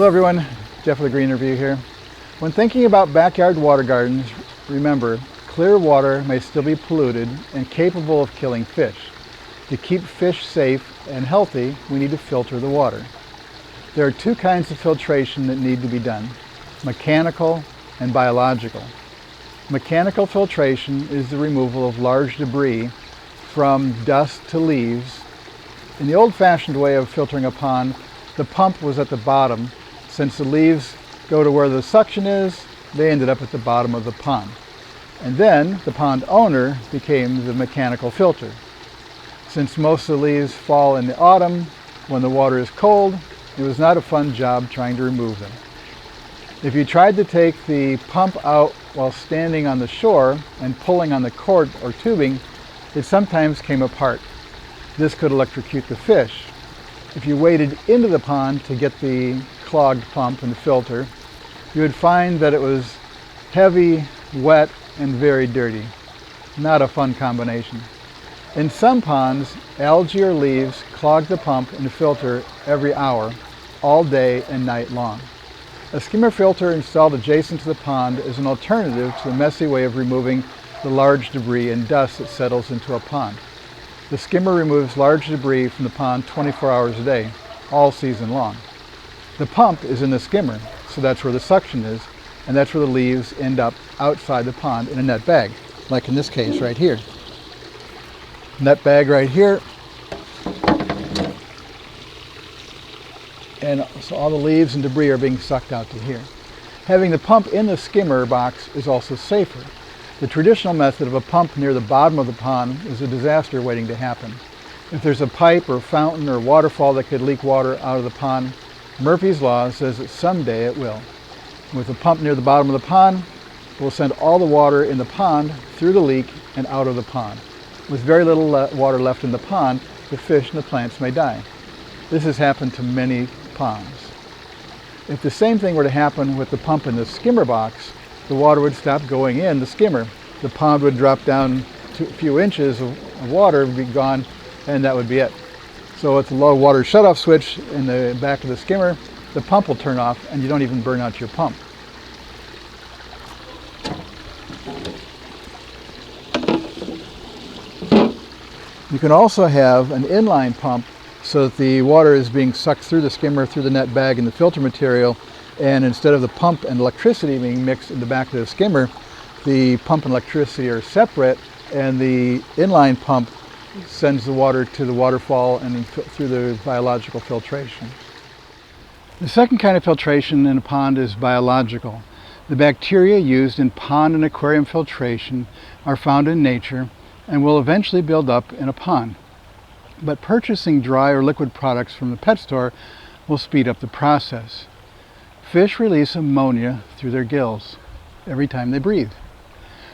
Hello everyone, Jeff with the Green Review here. When thinking about backyard water gardens, remember, clear water may still be polluted and capable of killing fish. To keep fish safe and healthy, we need to filter the water. There are two kinds of filtration that need to be done, mechanical and biological. Mechanical filtration is the removal of large debris from dust to leaves. In the old-fashioned way of filtering a pond, the pump was at the bottom. Since the leaves go to where the suction is, they ended up at the bottom of the pond. And then the pond owner became the mechanical filter. Since most of the leaves fall in the autumn, when the water is cold, it was not a fun job trying to remove them. If you tried to take the pump out while standing on the shore and pulling on the cord or tubing, it sometimes came apart. This could electrocute the fish. If you waded into the pond to get the clogged pump and filter, you would find that it was heavy, wet, and very dirty. Not a fun combination. In some ponds, algae or leaves clog the pump and filter every hour, all day and night long. A skimmer filter installed adjacent to the pond is an alternative to the messy way of removing the large debris and dust that settles into a pond. The skimmer removes large debris from the pond 24 hours a day, all season long. The pump is in the skimmer, so that's where the suction is, and that's where the leaves end up outside the pond in a net bag, like in this case right here. Net bag right here. And so all the leaves and debris are being sucked out to here. Having the pump in the skimmer box is also safer. The traditional method of a pump near the bottom of the pond is a disaster waiting to happen. If there's a pipe or fountain or waterfall that could leak water out of the pond, Murphy's Law says that someday it will. With a pump near the bottom of the pond, it will send all the water in the pond through the leak and out of the pond. With very little water left in the pond, the fish and the plants may die. This has happened to many ponds. If the same thing were to happen with the pump in the skimmer box, the water would stop going in the skimmer. The pond would drop down to a few inches of water, be gone, and that would be it. So with the low water shutoff switch in the back of the skimmer, the pump will turn off and you don't even burn out your pump. You can also have an inline pump so that the water is being sucked through the skimmer, through the net bag and the filter material, and instead of the pump and electricity being mixed in the back of the skimmer, the pump and electricity are separate, and the inline pump sends the water to the waterfall and through the biological filtration. The second kind of filtration in a pond is biological. The bacteria used in pond and aquarium filtration are found in nature and will eventually build up in a pond. But purchasing dry or liquid products from the pet store will speed up the process. Fish release ammonia through their gills every time they breathe.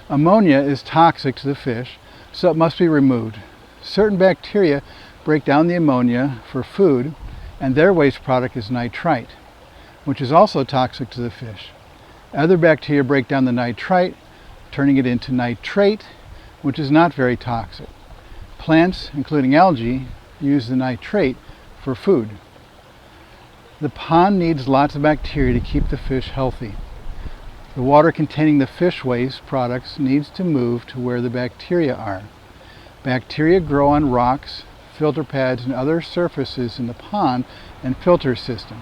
Ammonia is toxic to the fish, so it must be removed. Certain bacteria break down the ammonia for food, and their waste product is nitrite, which is also toxic to the fish. Other bacteria break down the nitrite, turning it into nitrate, which is not very toxic. Plants, including algae, use the nitrate for food. The pond needs lots of bacteria to keep the fish healthy. The water containing the fish waste products needs to move to where the bacteria are. Bacteria grow on rocks, filter pads, and other surfaces in the pond and filter system.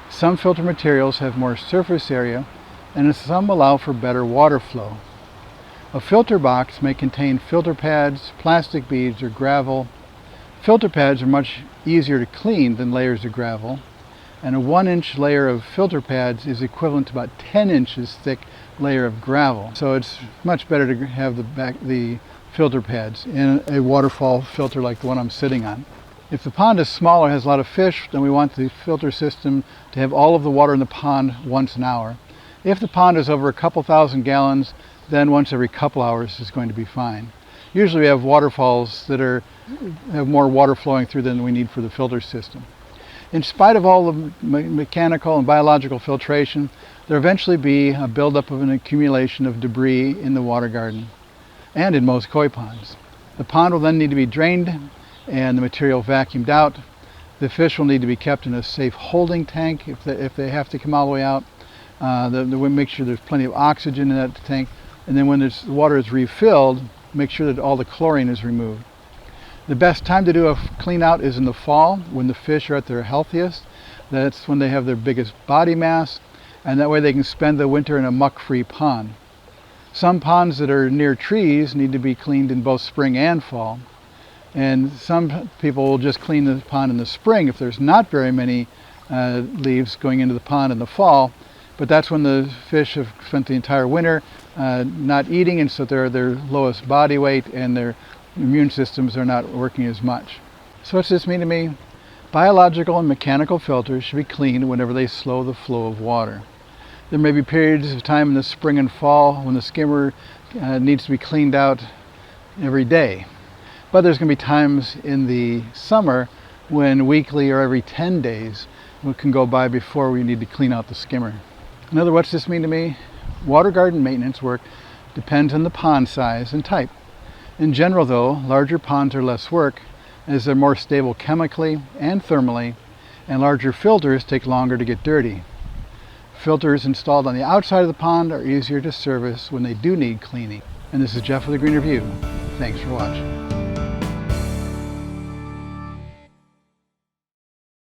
Some filter materials have more surface area, and some allow for better water flow. A filter box may contain filter pads, plastic beads, or gravel. Filter pads are much easier to clean than layers of gravel, and a 1-inch layer of filter pads is equivalent to about 10 inches thick layer of gravel. So it's much better to have the filter pads in a waterfall filter like the one I'm sitting on. If the pond is smaller, has a lot of fish, then we want the filter system to have all of the water in the pond once an hour. If the pond is over a couple thousand gallons, then once every couple hours is going to be fine. Usually we have waterfalls that have more water flowing through than we need for the filter system. In spite of all the mechanical and biological filtration, there will eventually be a buildup of an accumulation of debris in the water garden and in most koi ponds. The pond will then need to be drained and the material vacuumed out. The fish will need to be kept in a safe holding tank if they have to come all the way out. We make sure there's plenty of oxygen in that tank, and then when the water is refilled, make sure that all the chlorine is removed. The best time to do a clean out is in the fall when the fish are at their healthiest. That's when they have their biggest body mass, and that way they can spend the winter in a muck-free pond. Some ponds that are near trees need to be cleaned in both spring and fall. And some people will just clean the pond in the spring if there's not very many leaves going into the pond in the fall. But that's when the fish have spent the entire winter not eating, and so they're their lowest body weight and their immune systems are not working as much. So what's this mean to me? Biological and mechanical filters should be cleaned whenever they slow the flow of water. There may be periods of time in the spring and fall when the skimmer needs to be cleaned out every day. But there's going to be times in the summer when weekly or every 10 days can go by before we need to clean out the skimmer. Another what's this mean to me? Water garden maintenance work depends on the pond size and type. In general though, larger ponds are less work as they're more stable chemically and thermally, and larger filters take longer to get dirty. Filters installed on the outside of the pond are easier to service when they do need cleaning. And this is Jeff with the Green Review. Thanks for watching.